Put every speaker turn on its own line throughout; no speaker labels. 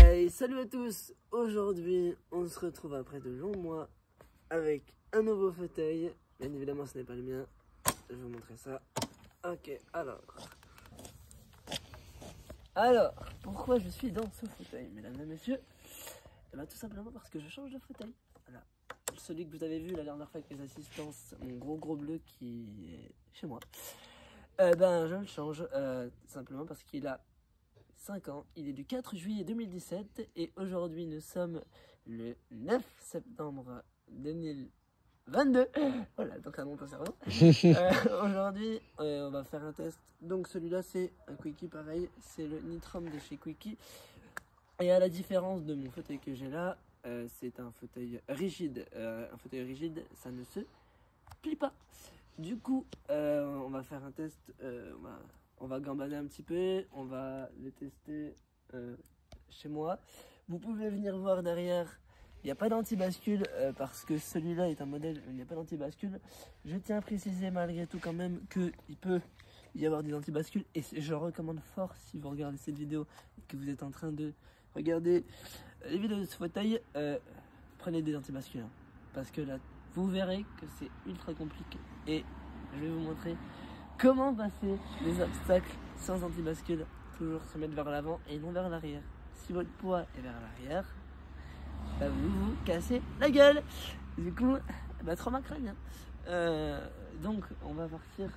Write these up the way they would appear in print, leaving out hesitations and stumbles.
Hey, salut à tous, aujourd'hui on se retrouve après de longs mois avec un nouveau fauteuil. Bien évidemment ce n'est pas le mien, je vais vous montrer ça. Ok, alors pourquoi je suis dans ce fauteuil, mesdames et messieurs? Eh bien, tout simplement parce que je change de fauteuil. Voilà. Celui que vous avez vu la dernière fois avec mes assistances, mon gros bleu qui est chez moi, ben je le change simplement parce qu'il a 5 ans, il est du 4 juillet 2017 et aujourd'hui nous sommes le 9 septembre 2022. Voilà, donc ça monte au cerveau. Aujourd'hui, on va faire un test. Donc celui-là, c'est un Quickie pareil, c'est le Nitrom de chez Quickie. Et à la différence de mon fauteuil que j'ai là, c'est un fauteuil rigide. Un fauteuil rigide, ça ne se plie pas. Du coup, on va faire un test. On va gambader un petit peu, on va les tester chez moi. Vous pouvez venir voir derrière, il n'y a pas d'anti-bascule parce que celui-là est un modèle, il n'y a pas d'anti-bascule. Je tiens à préciser malgré tout quand même qu'il peut y avoir des anti-bascules et je recommande fort si vous regardez cette vidéo et que vous êtes en train de regarder les vidéos de ce fauteuil, prenez des anti-bascules parce que là, vous verrez que c'est ultra compliqué et je vais vous montrer comment passer les obstacles sans anti-bascule. Toujours se mettre vers l'avant et non vers l'arrière. Si votre poids est vers l'arrière, bah vous vous cassez la gueule. Du coup, bah trauma crânien. Donc on va partir.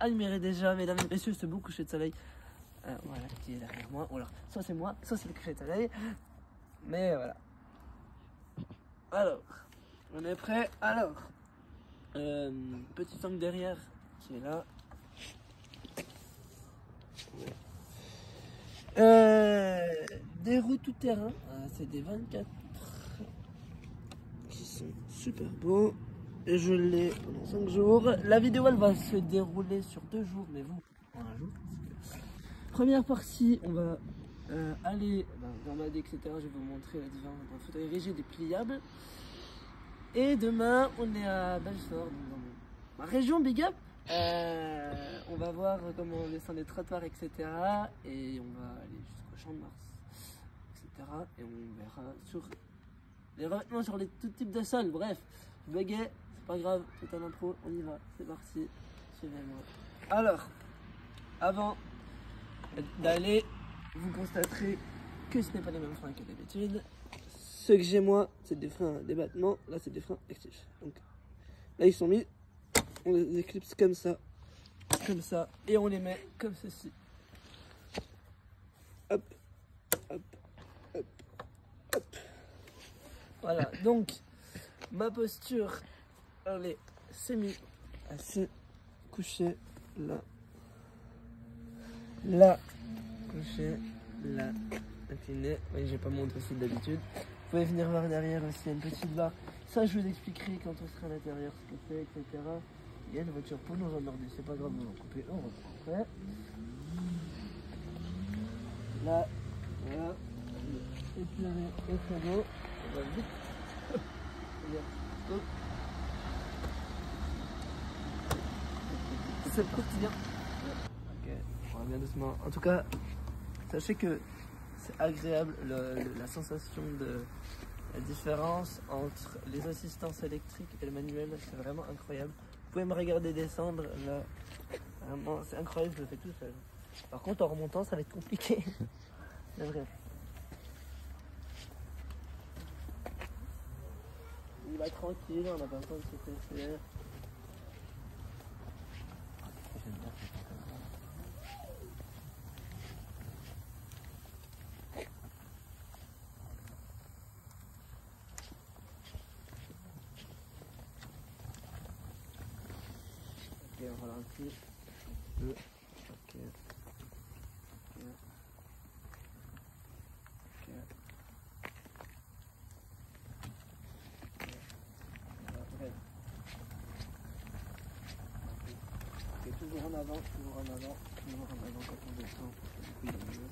Admirez déjà, mesdames et messieurs, ce beau coucher de soleil. Voilà, qui est derrière moi. Ou alors, soit c'est moi, soit c'est le coucher de soleil. Mais voilà. Alors, on est prêt. Alors, petit angle derrière qui est là. Des roues tout terrain, c'est des 24 qui sont super beaux et je l'ai pendant 5 jours. La vidéo elle va se dérouler sur 2 jours, mais vous en un jour. Première partie, on va aller dans ma D, etc. Je vais vous montrer la différence entre un fauteuil rigide et pliable. Et demain, on est à Belfort, donc dans ma région, big up. On va voir comment on descend les trottoirs, etc. Et on va aller jusqu'au Champ de Mars, etc. Et on verra sur les revêtements sur les tout types de sols. Bref, je bégayais, c'est pas grave, c'est un impro, on y va, c'est parti, suivez-moi. Alors, avant d'aller, vous constaterez que ce n'est pas les mêmes freins que d'habitude. Ceux que j'ai moi, c'est des freins d'ébattement, là c'est des freins actifs. Donc là ils sont mis. On les éclipse comme ça, et on les met comme ceci. Hop, hop, hop, hop. Voilà, donc ma posture, elle est semi-assis, couché, là, là, couché, là, incliné. Oui, j'ai pas mon aussi d'habitude. Vous pouvez venir voir derrière aussi, il y a une petite barre. Ça, je vous expliquerai quand on sera à l'intérieur ce que c'est, etc. Il y a une voiture pour nous emmerder, c'est pas grave, on va couper, on reprend après. Là, voilà, éclairé et très beau, on va vite. C'est parti, bien. Ok, on va bien doucement. En tout cas, sachez que c'est agréable, la sensation de la différence entre les assistances électriques et le manuel, c'est vraiment incroyable. Vous pouvez me regarder descendre, là, vraiment, c'est incroyable, je le fais tout seul. Par contre, en remontant, ça va être compliqué. C'est vrai. Il va tranquille, on n'a pas besoin de se presser. on ralentit. Un peu. Ok. Ok. Ok. Voilà, ok, toujours en avant, toujours en avant, toujours en avant quand on descend. Du coup, il est mieux.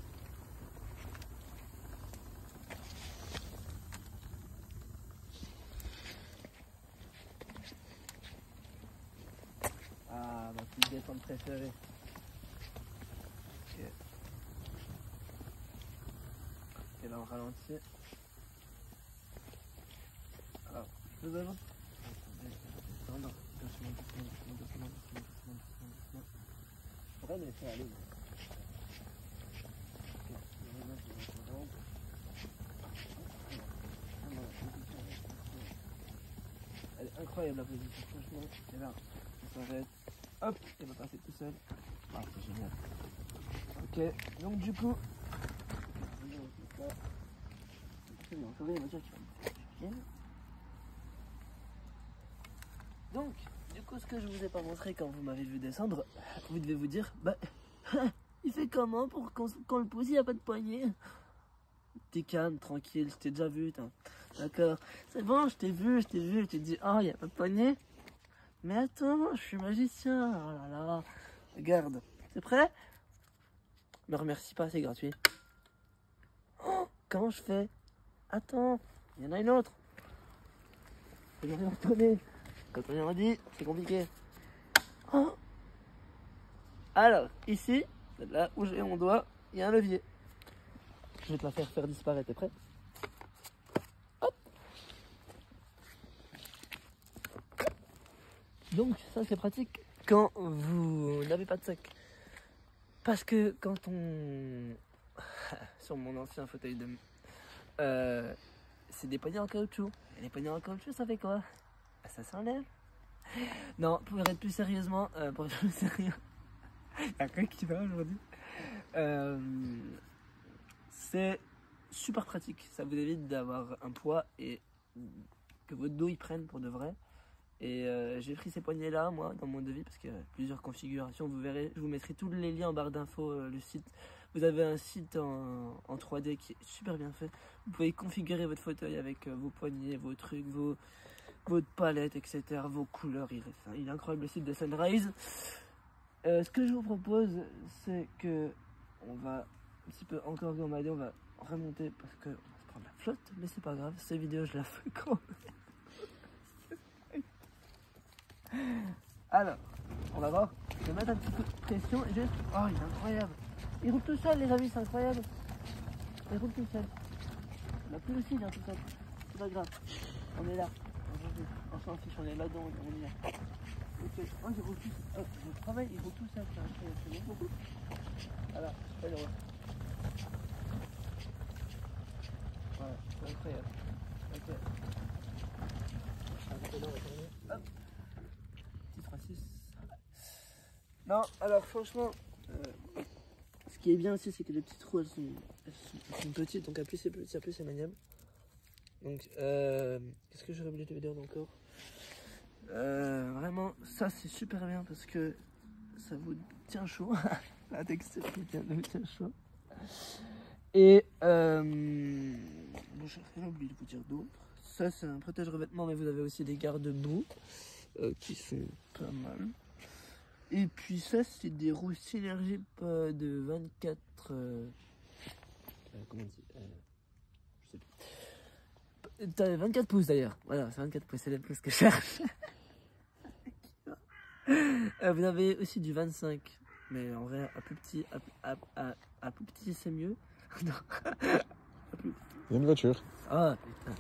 Ah, ma petite descente préférée. Ok. Et là, on ralentit. Alors, nous allons. Non, non, doucement, doucement. Je pourrais me laisser aller. Elle est incroyable la position, franchement. Et là, on s'arrête. Hop, il va passer tout seul. Ah, c'est génial. Ok, donc du coup. C'est bon, encore une voiture qui va me faire du bien. Donc, du coup, ce que je vous ai pas montré quand vous m'avez vu descendre, vous devez vous dire, bah, il fait comment pour qu'on le pousse, il n'y a pas de poignée. T'es calme, tranquille, je t'ai déjà vu, d'accord. C'est bon, je t'ai vu, je t'ai dit, oh, il n'y a pas de poignée. Mais attends, je suis magicien, oh là là. Regarde, c'est prêt? Me remercie pas, c'est gratuit. Oh, comment je fais? Attends, il y en a une autre. Je vais retourner. Quand on est en dit, c'est compliqué. Oh. Alors, ici, là où j'ai mon doigt, il y a un levier. Je vais te la faire disparaître, t'es prêt? Hop. Donc, ça c'est pratique quand vous n'avez pas de sac. Parce que quand on... Sur mon ancien fauteuil de... c'est des poignées en caoutchouc. Et les poignées en caoutchouc, ça fait quoi? Ça s'enlève. Non, pour être plus sérieusement, pour être plus sérieux, il y a rien qui va aujourd'hui. C'est super pratique. Ça vous évite d'avoir un poids et que votre dos y prenne pour de vrai. Et j'ai pris ces poignées là moi dans mon devis parce qu'il y a plusieurs configurations, vous verrez, je vous mettrai tous les liens en barre d'infos, le site. Vous avez un site en 3D qui est super bien fait. Vous pouvez configurer votre fauteuil avec vos poignets, vos trucs, votre palette, etc. Vos couleurs, il est incroyable le site de Sunrise. Ce que je vous propose, c'est que on va un petit peu encore gambader, on va remonter parce que on va se prendre la flotte, mais c'est pas grave, cette vidéo je la fais quand même. Alors, on va voir, je vais mettre un petit peu de pression et juste... Oh, il est incroyable. Il roule tout seul les amis, c'est incroyable. Il roule tout seul. La pluie aussi vient tout seul, c'est pas grave. On est là, on s'en fiche, on est là-dedans, on y est. Ok, oh, il roule tout seul. Oh, je travaille, il roule tout seul, c'est incroyable, c'est bon beaucoup. Voilà, c'est le voilà, c'est incroyable. Ok. Hop. Petit 36. Non, alors franchement, ce qui est bien aussi, c'est que les petites roues, elles sont petites, donc à plus c'est petit, à plus c'est maniable. Donc, qu'est-ce que j'aurais oublié de vous dire encore? Vraiment, ça c'est super bien parce que ça vous tient chaud. La texture qui vous tient chaud. Et bon, j'ai oublié de vous dire d'autres. Ça c'est un protège revêtement, mais vous avez aussi des garde-boue qui sont pas mal. Et puis ça c'est des roues Synergy de 24 comment on dit je sais plus. T'as 24 pouces d'ailleurs. Voilà, c'est 24 pouces, c'est les pouces que je cherche. Vous avez aussi du 25, mais en vrai à plus petit, à plus petit c'est mieux. Non. À plus...
Il y a une voiture.
Ah putain.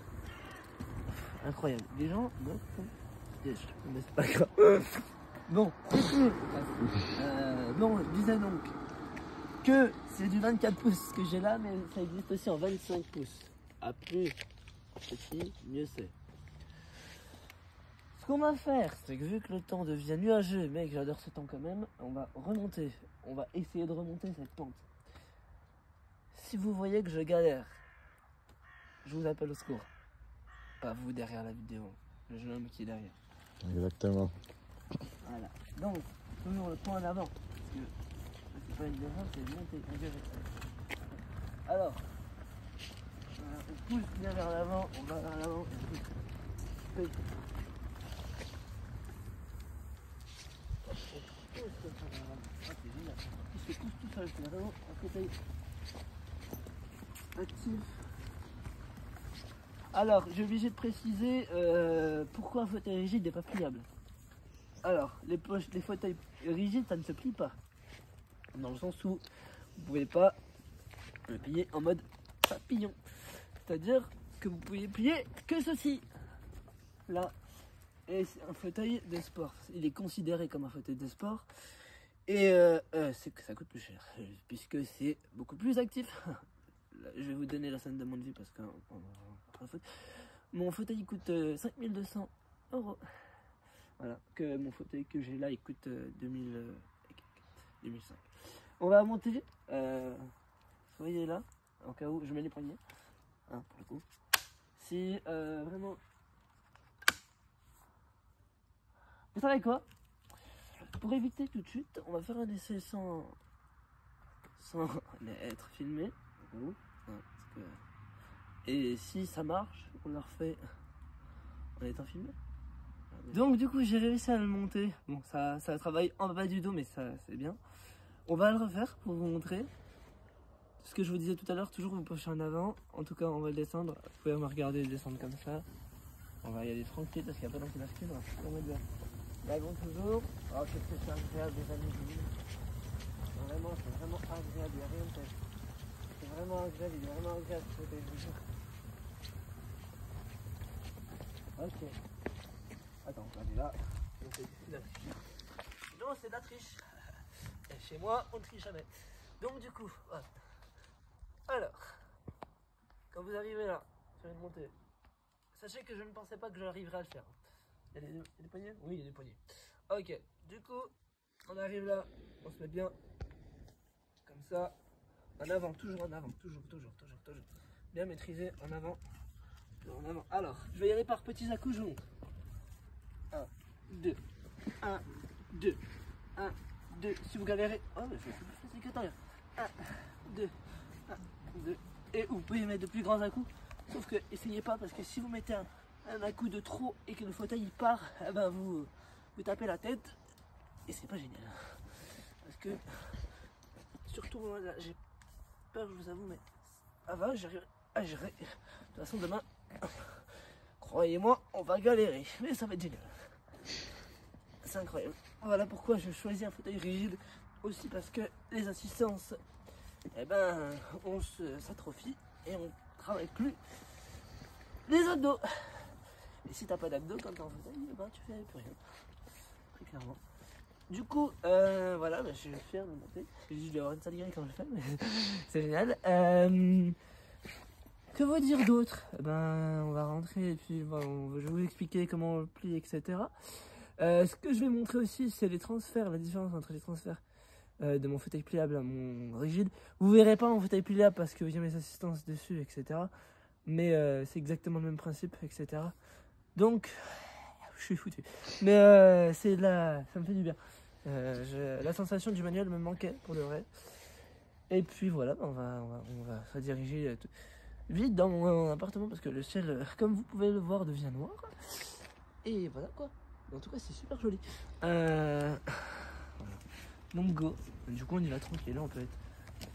Incroyable. Les gens mais c'est pas grave. Bon, bon, je disais donc que c'est du 24 pouces que j'ai là, mais ça existe aussi en 25 pouces. À plus petit, mieux c'est. Ce qu'on va faire, c'est que vu que le temps devient nuageux, mais que j'adore ce temps quand même, on va remonter. On va essayer de remonter cette pente. Si vous voyez que je galère, je vous appelle au secours. Pas vous derrière la vidéo, le jeune homme qui est derrière.
Exactement.
Voilà. Donc, toujours le point en avant. Parce que c'est pas une descente, c'est une montée. Alors, on pousse bien vers l'avant, on va vers l'avant, et on pousse. Ah, c'est génial. Il se pousse tout seul, c'est vraiment un fauteuil actif. Alors, j'ai obligé de préciser pourquoi un fauteuil rigide n'est pas pliable. Alors, les fauteuils rigides, ça ne se plie pas. Dans le sens où vous ne pouvez pas le plier en mode papillon. C'est-à-dire que vous pouvez plier que ceci. Là. Et c'est un fauteuil de sport. Il est considéré comme un fauteuil de sport. Et c'est que ça coûte plus cher. Puisque c'est beaucoup plus actif. Là, je vais vous donner la scène de mon vie parce que mon fauteuil il coûte 5200 €. Voilà, que mon fauteuil que j'ai là il coûte 2005. On va monter, soyez là, en cas où je mets les poignets, hein, pour le coup. Si vraiment... Vous savez quoi? Pour éviter tout de suite, on va faire un essai sans être filmé. Hein, parce que... Et si ça marche, on le refait en étant filmé. Donc du coup j'ai réussi à le monter. Bon ça travaille en bas du dos mais ça c'est bien. On va le refaire pour vous montrer. Ce que je vous disais tout à l'heure, toujours vous penchez en avant. En tout cas on va le descendre. Vous pouvez me regarder le descendre comme ça. On va y aller tranquille parce qu'il n'y a pas d'enculature. On va dire. L'avant toujours. Oh qu'est-ce que c'est agréable les amis. Vraiment c'est vraiment agréable, il n'y a rien de tel. C'est vraiment agréable, il est vraiment agréable ce fauteuil, je vous jure. Ok. Attends, on est là. Non, c'est de la triche. Et chez moi, on ne triche jamais. Donc du coup, voilà. Alors, quand vous arrivez là, sur une montée, sachez que je ne pensais pas que j'arriverais à le faire. Il y a des poignées? Oui, il y a des poignées. Ok, du coup, on arrive là, on se met bien, comme ça, en avant, toujours en avant, toujours. Bien maîtrisé, en avant, toujours en avant. Alors, je vais y aller par petits à-coups, je monte. 1, 2, 1, 2, 1, 2. Si vous galérez, oh, mais c'est plus facile que t'arrives. 1, 2, 1, 2. Et vous pouvez mettre de plus grands à-coups. Sauf que, essayez pas, parce que si vous mettez un à-coup de trop et que le fauteuil il part, eh ben vous tapez la tête et c'est pas génial. Parce que, surtout moi là, j'ai peur, je vous avoue, mais ça va, j'arrive à gérer. De toute façon, demain, croyez-moi, on va galérer, mais ça va être génial. C'est incroyable. Voilà pourquoi je choisis un fauteuil rigide. Aussi parce que les assistances, eh ben, on s'atrophie et on travaille plus les abdos. Et si t'as pas d'abdos quand t'es en fauteuil, eh ben, tu fais plus rien. Très clairement. Du coup, voilà, bah, je vais faire mon montée. Je vais avoir une salière quand je le fais, mais c'est génial. Que vous dire d'autre? Ben, on va rentrer et puis bon, je vais vous expliquer comment on le plie, etc. Ce que je vais montrer aussi, c'est les transferts, la différence entre les transferts de mon fauteuil pliable à mon rigide. Vous verrez pas mon fauteuil pliable parce qu'il y a mes assistances dessus, etc. Mais c'est exactement le même principe, etc. Donc, je suis foutu. Mais c'est là, ça me fait du bien. La sensation du manuel me manquait pour de vrai. Et puis voilà, on va se diriger vite dans mon appartement parce que le ciel, comme vous pouvez le voir, devient noir. Et voilà quoi. En tout cas, c'est super joli. Voilà. Donc go. Du coup, on y va tranquille. On peut être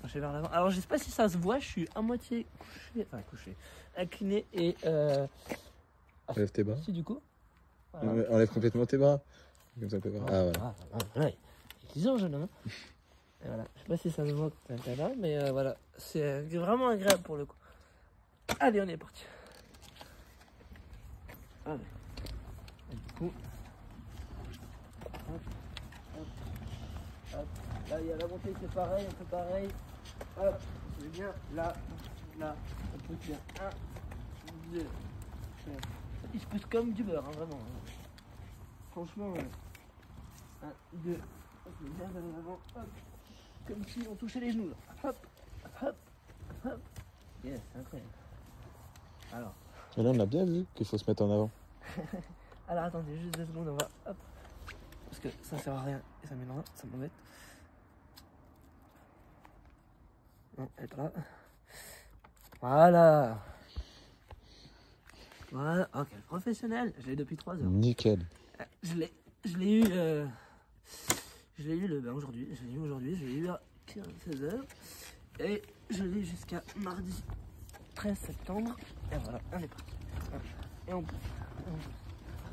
penché vers l'avant. Alors, je sais pas si ça se voit. Je suis à moitié couché, enfin couché, incliné et.
Enlève tes bras.
Si du coup. Voilà.
Enlève complètement tes bras. Comme ça, tes bras. Ah voilà.
Voilà. Il est 10 ans, jeune homme. Et voilà. Je sais pas si ça se voit quand t'es là, mais voilà. C'est vraiment agréable pour le coup. Allez, on est parti. Allez. Et du coup. Hop. Là, il y a la montée, c'est pareil, un peu pareil. Hop, on est bien. Là, on pousse bien. 1, 2. Il se pousse comme du beurre, hein, vraiment. Franchement, 1, 2. On est bien vers l'avant. Hop. Comme si on touchait les genoux. Là. Hop. Yes, incroyable. Alors.
Mais là, on a bien vu qu'il faut se mettre en avant.
Alors, attendez, juste 2 secondes, on va. Hop. parce que ça sert à rien et ça m'énerve, ça m'embête. Non, elle est pas là. Voilà. Voilà, ok, professionnel, je l'ai depuis 3 heures.
Nickel.
Je l'ai eu, aujourd'hui, je l'ai eu à 16h et je l'ai jusqu'à mardi 13 septembre. Et voilà, on est parti. Et on pousse.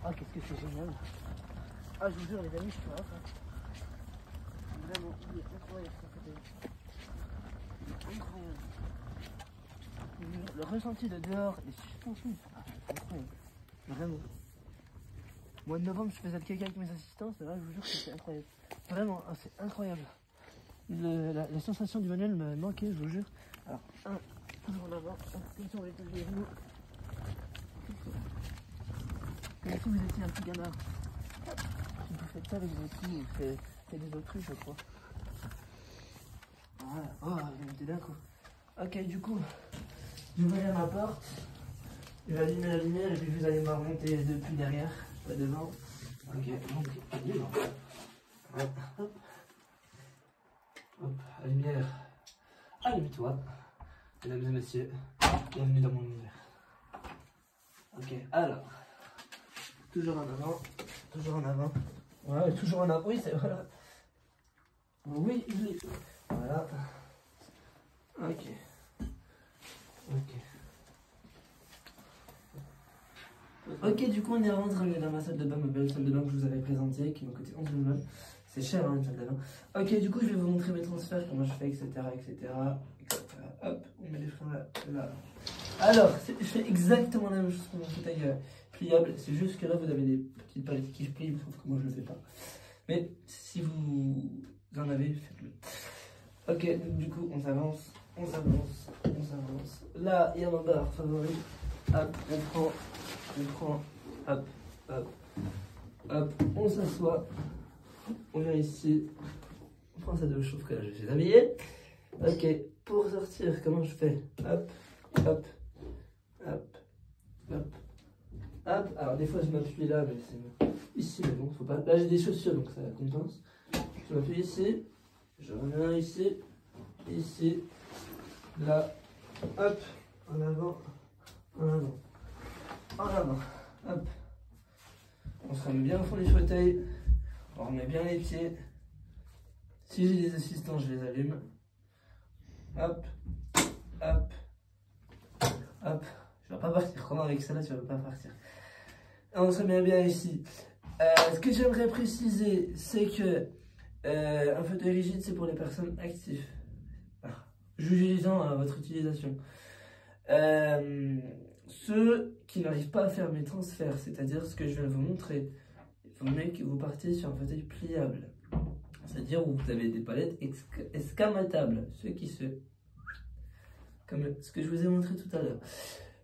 Ah, qu'est-ce que c'est génial. Ah, je vous jure, les amis, je suis là. Vraiment, il est incroyable ce fauteuil. Incroyable. Le ressenti de dehors, les suspensions, c'est incroyable. Vraiment. Mois de novembre, je faisais le caca avec mes assistants, mais là, je vous jure que c'est incroyable. Vraiment, c'est incroyable. La sensation du manuel m'a manqué, je vous jure. Alors, toujours en avant, attention, les genoux. Comme si vous étiez un petit gamin. Si vous faites ça avec vos petits, vous faites des autruches, je crois. Voilà, oh, il me d'un coup. Ok, du coup, je vais ouvrir ma porte, je vais allumer la lumière et puis vous allez me remonter depuis derrière, pas devant. Ok, donc, allume. Hop, hop, la lumière, allume-toi. Mesdames et messieurs, bienvenue dans mon univers. Ok, alors, toujours en avant, toujours en avant. Ouais, toujours en avant, oui, c'est vrai. Oui, oui. Voilà. Ok. Ok. Ok, du coup, on est rentré dans ma salle de bain, ma belle salle de bain que je vous avais présentée, qui m'a coûté 11 000 balles. C'est cher, hein, une salle de bain. Ok, du coup, je vais vous montrer mes transferts, comment je fais, etc., etc., etc. Hop, on met les freins là, là. Alors, je fais exactement la même chose que mon fauteuil pliable. C'est juste que là, vous avez des petites palettes qui se plient, sauf que moi, je ne le fais pas. Mais si vous en avez, faites-le. Ok, donc du coup, on s'avance, on s'avance, on s'avance. Là, il y a ma barre favori. Hop, on prend, hop, hop, hop, on s'assoit. On vient ici, on prend sa douche, sauf que là, je suis habillé. Ok, pour sortir, comment je fais? Hop, hop, hop, hop, hop. Alors, des fois, je m'appuie là, mais c'est ici, mais bon, faut pas. Là, j'ai des chaussures, donc ça compense. Je m'appuie ici, je reviens ici, ici, là, hop, en avant, en avant, en avant, hop. On se remet bien au fond du fauteuil, on remet bien les pieds. Si j'ai des assistants, je les allume. Hop, hop, hop. Je vais pas partir, comment avec ça là, tu vas pas partir. Et on se remet bien ici. Ce que j'aimerais préciser, c'est que un fauteuil rigide, c'est pour les personnes actives. Jugeant à votre utilisation. Ceux qui n'arrivent pas à faire mes transferts, c'est-à-dire ce que je viens de vous montrer, il faut mieux que vous partiez sur un fauteuil pliable. C'est-à-dire où vous avez des palettes escamatables, ceux qui se... comme ce que je vous ai montré tout à l'heure.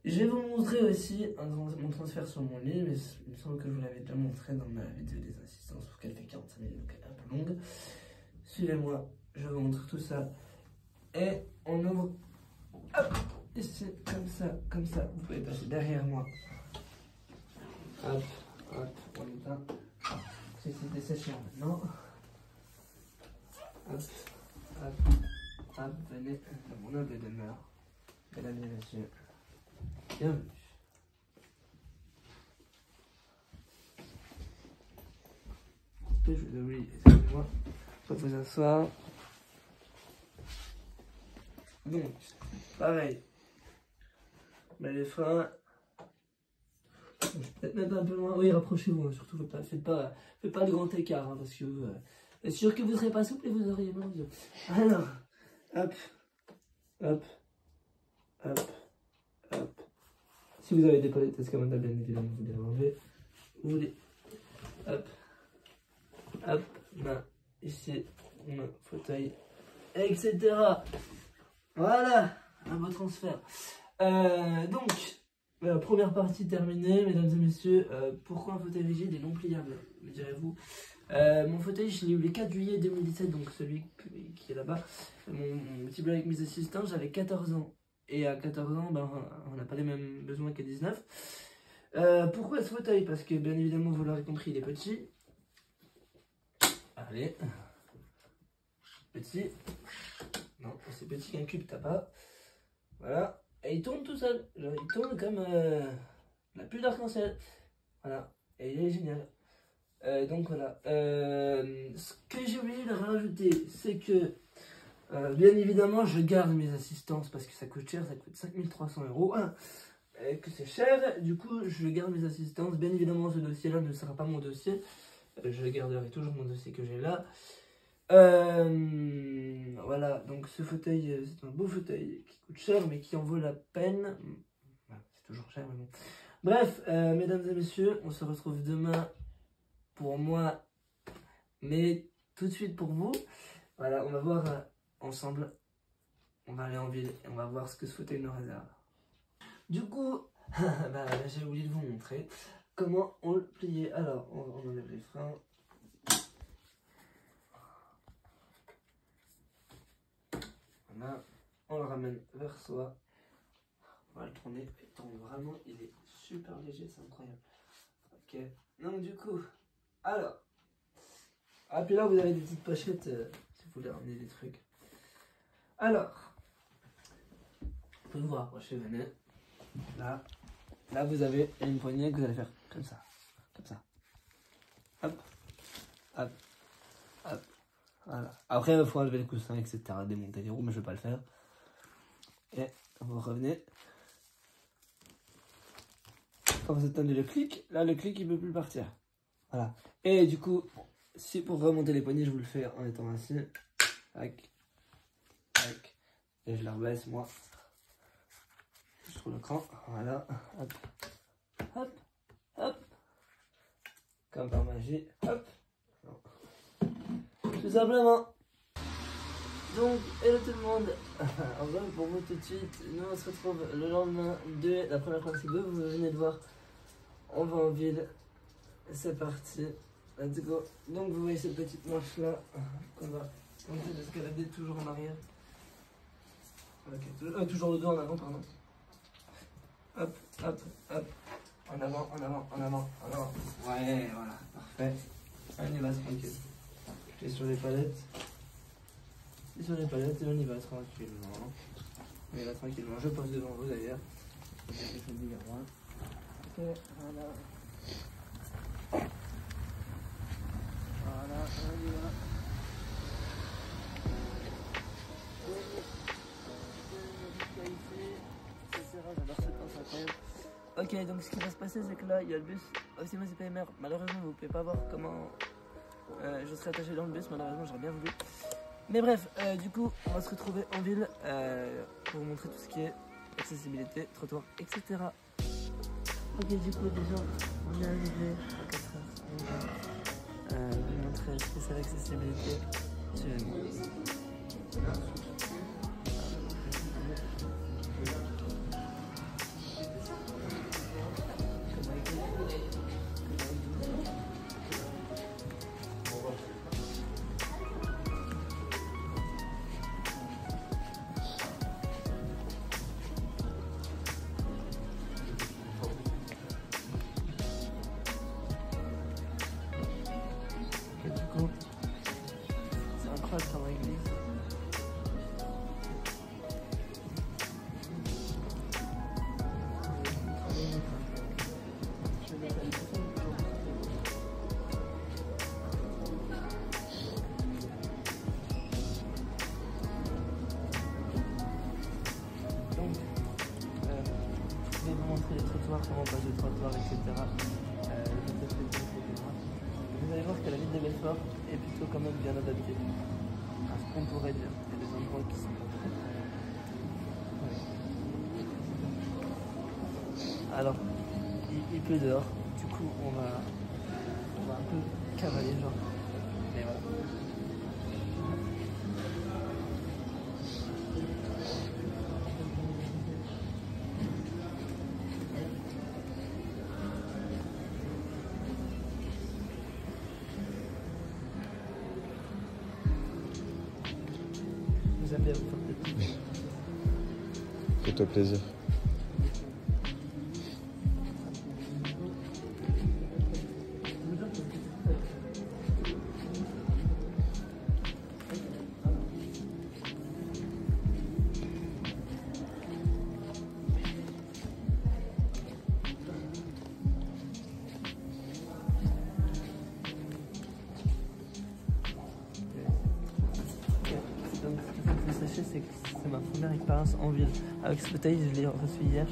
Je vais vous montrer aussi mon transfert sur mon lit, mais il me semble que je vous l'avais déjà montré dans ma vidéo des assistances, parce qu'elle fait 45 minutes, donc elle est un peu longue. Suivez-moi, je vous montre tout ça. Et on ouvre, hop, ici, comme ça, vous pouvez passer derrière moi. Hop, hop, on éteint. C'est des sécheurs maintenant. Hop, hop, hop, venez dans mon humble demeure. Mesdames et messieurs, bienvenue. Je vous oublie, excusez-moi. On va vous asseoir. Donc, pareil. Mais les freins. Je vais peut-être mettre un peu loin. Oui, rapprochez-vous, hein. Surtout, faites pas de grand écart, hein, parce que c'est sûr que vous ne serez pas souple et vous auriez mal aux yeux. Alors, hop, hop, hop, hop. Si vous avez des palettes escamatables, bien évidemment, vous les enlevez. Vous les. Hop, hop, main ici, main, fauteuil, etc. Voilà, un beau transfert. Donc, la première partie terminée, mesdames et messieurs. Pourquoi un fauteuil rigide et non pliable, me direz-vous? Mon fauteuil, je l'ai eu le 4 juillet 2017, donc celui qui est là-bas. Mon petit blog avec mes assistants, j'avais 14 ans. Et à 14 ans, ben, on n'a pas les mêmes besoins qu'à 19. Pourquoi ce fauteuil? Parce que, bien évidemment, vous l'aurez compris, il est petit. Allez. Petit. Non, c'est petit qu'un cube, t'as pas. Voilà. Et il tourne tout seul. Genre, il tourne comme la pluie d'arc-en-ciel. Voilà. Et il est génial. Donc voilà. Ce que j'ai oublié de rajouter, c'est que bien évidemment, je garde mes assistances parce que ça coûte cher, ça coûte 5300 €. Et que c'est cher, du coup, je garde mes assistances. Bien évidemment, ce dossier-là ne sera pas mon dossier. Je garderai toujours mon dossier que j'ai là. Voilà, donc ce fauteuil, c'est un beau fauteuil qui coûte cher, mais qui en vaut la peine. C'est toujours cher, mais bon. Bref, mesdames et messieurs, on se retrouve demain pour moi, mais tout de suite pour vous. Voilà, on va voir ensemble. On va aller en ville et on va voir ce que ce fauteuil nous réserve. Du coup, bah, j'ai oublié de vous montrer comment on le pliait. Alors, on enlève les freins. Voilà, on le ramène vers soi. On va le tourner. Il tourne vraiment, il est super léger, c'est incroyable. Ok, donc du coup, alors. Ah, puis là, vous avez des petites pochettes si vous voulez ramener des trucs. Alors, vous pouvez vous rapprocher, venez. Là, vous avez une poignée que vous allez faire comme ça. Comme ça. Hop. Hop. Hop. Voilà. Après, il faut enlever les coussins, etc. Démonter les roues, mais je ne vais pas le faire. Et vous revenez. Quand vous attendez le clic, là, le clic, il ne peut plus partir. Voilà. Et du coup, si pour remonter les poignées, je vous le fais en étant assis. Tac. Tac. Et je la rebaisse, moi. Je trouve le cran. Voilà. Hop. Hop. Hop. Comme par magie. Hop. Non. Tout simplement. Donc, hello tout le monde. En vrai, pour vous tout de suite, nous on se retrouve le lendemain de la première classe que vous venez de voir. On va en ville. C'est parti. Let's go. Donc, vous voyez cette petite manche là qu'on va tenter d'escalader toujours en arrière. Ok, toujours le dos en avant, pardon. Hop, hop, hop. En avant, en avant, en avant, en avant. Ouais, voilà, parfait. On y va tranquille. Je suis sur les palettes. Et sur les palettes, et on y va tranquillement. On y va tranquillement. Je passe devant vous d'ailleurs. Ok, voilà. Voilà, on y va. J'adore ce temps, c'est incroyable. Ok, donc ce qui va se passer, c'est que là, il y a le bus. Aussi, moi, c'est PMR. Malheureusement, vous pouvez pas voir comment je serai attaché dans le bus. Malheureusement, j'aurais bien voulu. Mais bref, du coup, on va se retrouver en ville pour vous montrer tout ce qui est accessibilité, trottoir, etc. Ok, du coup, déjà, on est arrivé à 4h. On va vous montrer ce que c'est l'accessibilité. C'est incroyable comme église. Je vais vous montrer les trottoirs, comment passer le trottoir, etc. Vous allez voir que la ville de Belfort est plutôt quand même bien adaptée à ce qu'on pourrait dire. Il y a des endroits qui sont pas très... Ouais. Alors, il pleut dehors, du coup on va un peu cavaler genre. Mais voilà. Vous avez à vous faire plaisir.
Fais-toi plaisir.
première expérience en ville. Avec ce fauteuil, je l'ai reçu hier.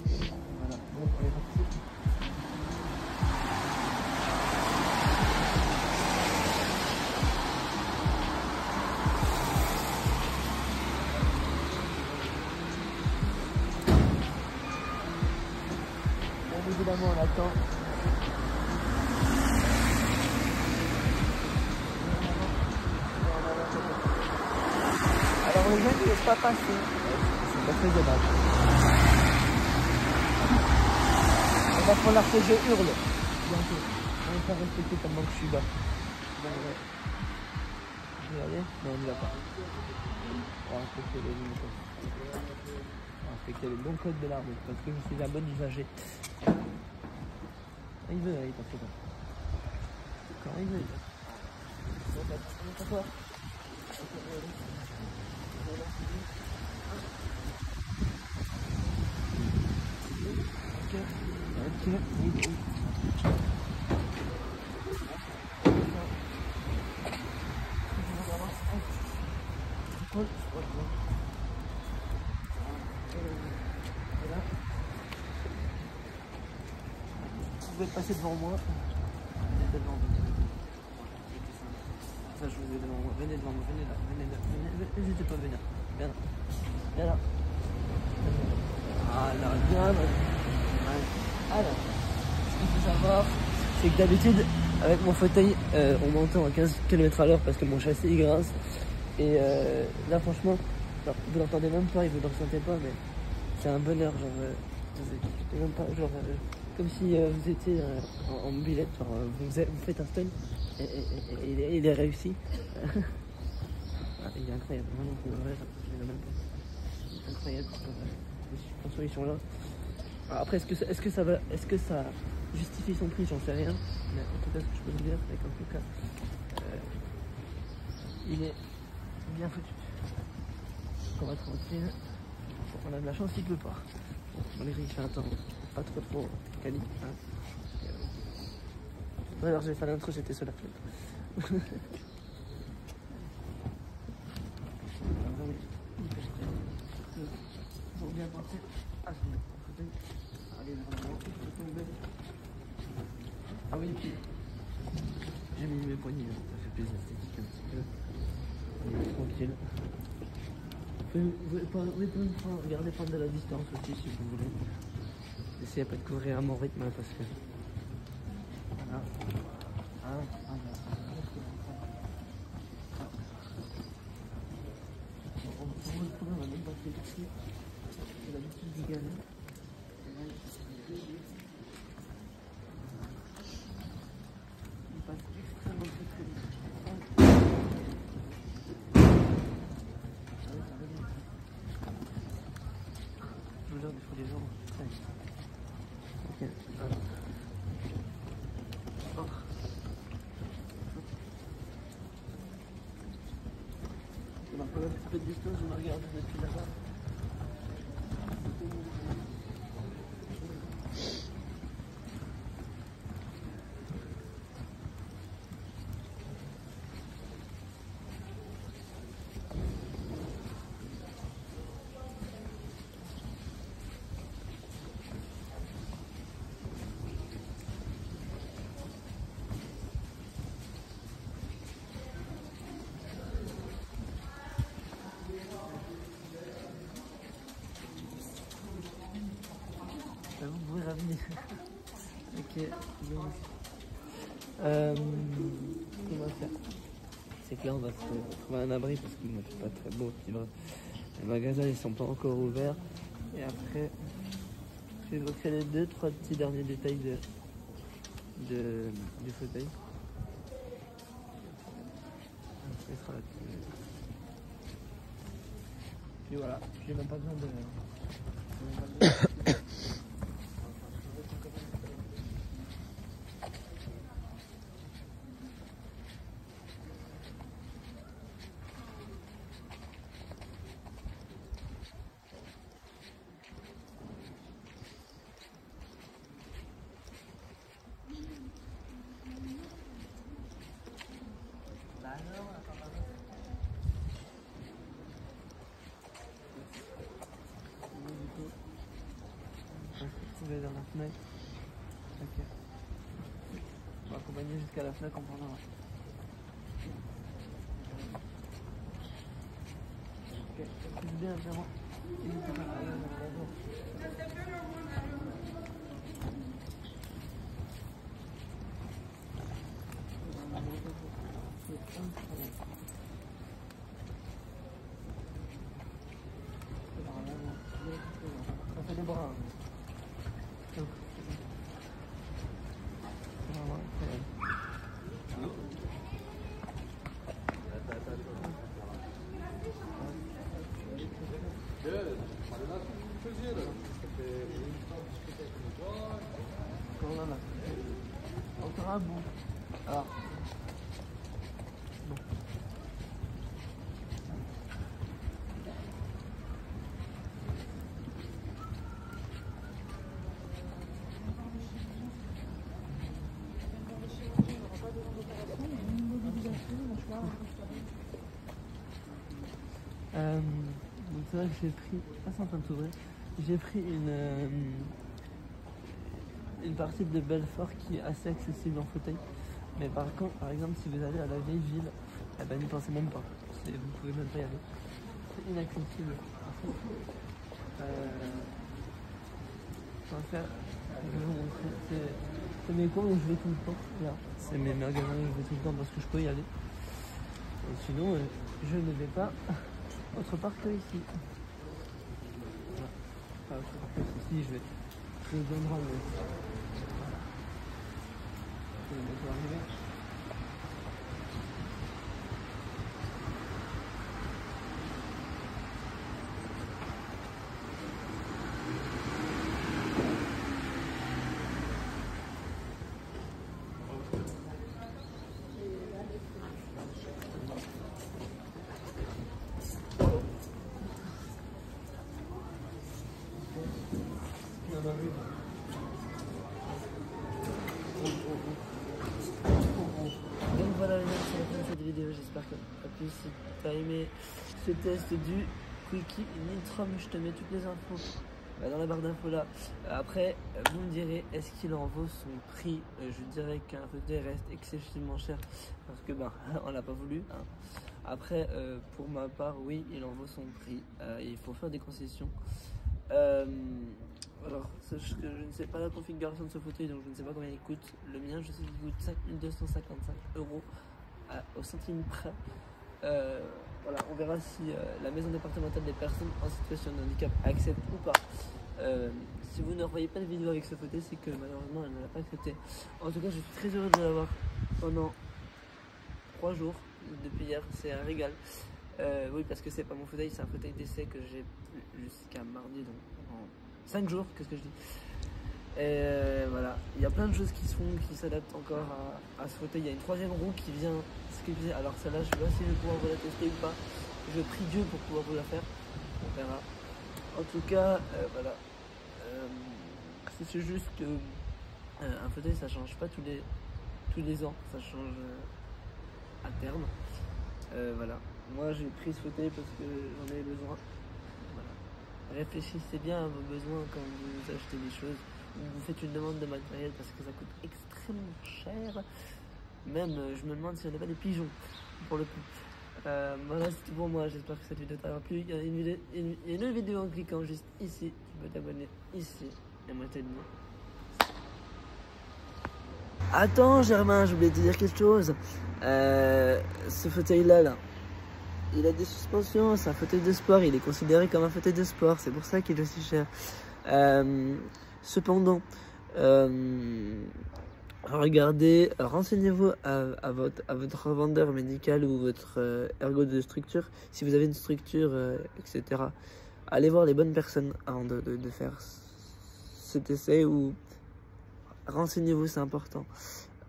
Voilà, bon, on est parti. Bien évidemment, on attend. Alors les gens ne laissent pas passer. C'est pas faisable. On va falloir que je hurle. Bientôt. On va faire respecter pendant que je suis là. Je vais y aller? Non, on n'y va pas. On va respecter les limites. On va respecter les bons codes de la route parce que je suis un bon usager. Quand il veut, il t'en fait pas. Quand il veut. Bon, bah, on va voir. Vous pouvez passer devant moi. Ça, je vous ai devant moi. Venez devant moi, venez là, n'hésitez pas à venir. Viens là. Viens là. Voilà, viens là. Alors, ce qu'il faut savoir, c'est que d'habitude, avec mon fauteuil, on m'entend à 15 km/h parce que mon châssis il grince. Et là, franchement, alors, vous l'entendez même pas et vous ne le ressentez pas, mais c'est un bonheur. Genre, même pas, genre, comme si vous étiez en mobilette, genre, vous faites un stun et il est réussi. Il est incroyable, vraiment, je ne même pas. C'est incroyable, les suspensions ils sont là. Alors après, est-ce que ça justifie son prix, j'en sais rien. Mais en tout cas, ce que je peux vous dire, c'est qu'en tout cas, il est bien foutu. On va tranquille. On a de la chance qu'il ne pleut pas. Malgré qu'il fait un temps pas trop quali. Hein. D'ailleurs, j'ai fait l'intro, j'étais sur la flemme. Pour bien penser à ce allez, ah oui, puis j'ai mis mes poignets, ça fait plaisir, esthétique un petit peu. Allez, tranquille. Vous pouvez regarder prendre de la distance aussi si vous voulez. Essayez pas de couvrir à mon rythme parce que. Voilà. On va même passer ici. C'est l'habitude du gamin. Il passe extrêmement très vite. Je vous jure, des fois les gens. Ok. On a quand même un petit peu de distance, je me regarde depuis là-bas. Vous pouvez ramener. Ok. Ce qu'on va faire, c'est que là on va se trouver un abri parce qu'il ne fait pas très beau. Les magasins ils sont pas encore ouverts. Et après, je vais évoquer les 2-3 petits derniers détails du fauteuil. Après, il sera là-dessus. Puis voilà, j'ai même pas besoin de... Fnac. Ok. On va accompagner jusqu'à la Fnac en parlant. Ok, ça touche bien vraiment. N'hésitez pas à aller dans la maison. Ça fait des bras. Encore un bout. Alors. Bon. Donc c'est vrai que j'ai pris, c'est en train de s'ouvrir, j'ai pris une partie de Belfort qui est assez accessible en fauteuil. Mais par contre, par exemple, si vous allez à la vieille ville, eh ben, n'y pensez même pas. Vous pouvez même pas y aller. C'est inaccessible. Je vais faire, je vais vous montrer. C'est mes coins où je vais tout le temps. Là, c'est mes magasins où je vais tout le temps parce que je peux y aller. Et sinon, je ne vais pas autre part que ici. Voilà. Pas autre part que ici, je vais aux endroits où je vais bientôt arriver. Donc voilà les amis, c'est la fin de cette vidéo, j'espère que tu as plu. Si tu as aimé ce test du Quickie Nitrom, je te mets toutes les infos dans la barre d'infos là. Après, vous me direz, est-ce qu'il en vaut son prix? Je dirais qu'un fauteuil reste excessivement cher parce que on l'a pas voulu. Hein. Après, pour ma part, oui, il en vaut son prix. Il faut faire des concessions. Alors, sache que je ne sais pas la configuration de ce fauteuil, donc je ne sais pas combien il coûte. Le mien, je sais qu'il coûte 5 255 € au centime près. Voilà, on verra si la maison départementale des personnes en situation de handicap accepte ou pas. Si vous ne revoyez pas de vidéo avec ce fauteuil, c'est que malheureusement elle ne l'a pas accepté. En tout cas, je suis très heureux de l'avoir pendant 3 jours depuis hier, c'est un régal. Oui, parce que c'est pas mon fauteuil, c'est un fauteuil d'essai que j'ai jusqu'à mardi, donc en 5 jours, qu'est-ce que je dis. Et voilà, il y a plein de choses qui se font, qui s'adaptent encore à ce fauteuil. Il y a une 3e roue qui vient sculpter. Alors celle-là, je sais pas si je vais pouvoir vous la tester ou pas. Je prie Dieu pour pouvoir vous la faire. On verra. En tout cas, voilà. C'est juste que un fauteuil, ça change pas tous les ans. Ça change à terme. Voilà. Moi, j'ai pris ce fauteuil parce que j'en avais besoin. Voilà. Réfléchissez bien à vos besoins quand vous achetez des choses. Vous faites une demande de matériel parce que ça coûte extrêmement cher. Même, je me demande si on n'a pas des pigeons pour le coup. Voilà, c'est tout pour moi. J'espère que cette vidéo t'aura plu. Il y a une autre vidéo en cliquant juste ici. Tu peux t'abonner ici. Et moi, t'aider. Attends, Germain, j'ai oublié de te dire quelque chose. Ce fauteuil-là, il a des suspensions. C'est un fauteuil de sport. Il est considéré comme un fauteuil de sport. C'est pour ça qu'il est aussi cher. Cependant, regardez, renseignez-vous à votre vendeur médical ou votre ergo de structure. Si vous avez une structure, etc. Allez voir les bonnes personnes avant de faire cet essai ou renseignez-vous, c'est important.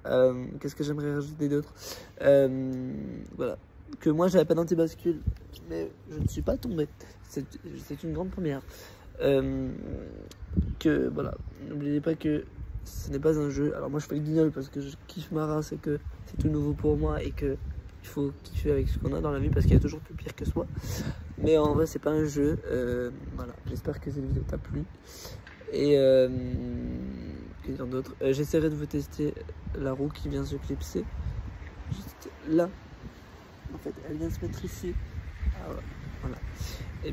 Qu'est-ce que j'aimerais rajouter d'autre? Voilà. Que moi j'avais pas d'antibascule, mais je ne suis pas tombé. C'est une grande première. Que voilà, n'oubliez pas que ce n'est pas un jeu. Alors moi je fais le guignol parce que je kiffe ma race et que c'est tout nouveau pour moi et que il faut kiffer avec ce qu'on a dans la vie parce qu'il y a toujours plus pire que soi. Mais en vrai c'est pas un jeu. Voilà, j'espère que cette vidéo t'a plu. Et que dire d'autre, j'essaierai de vous tester la roue qui vient se clipser juste là. En fait, elle vient se mettre ici. Ah ouais, voilà. Et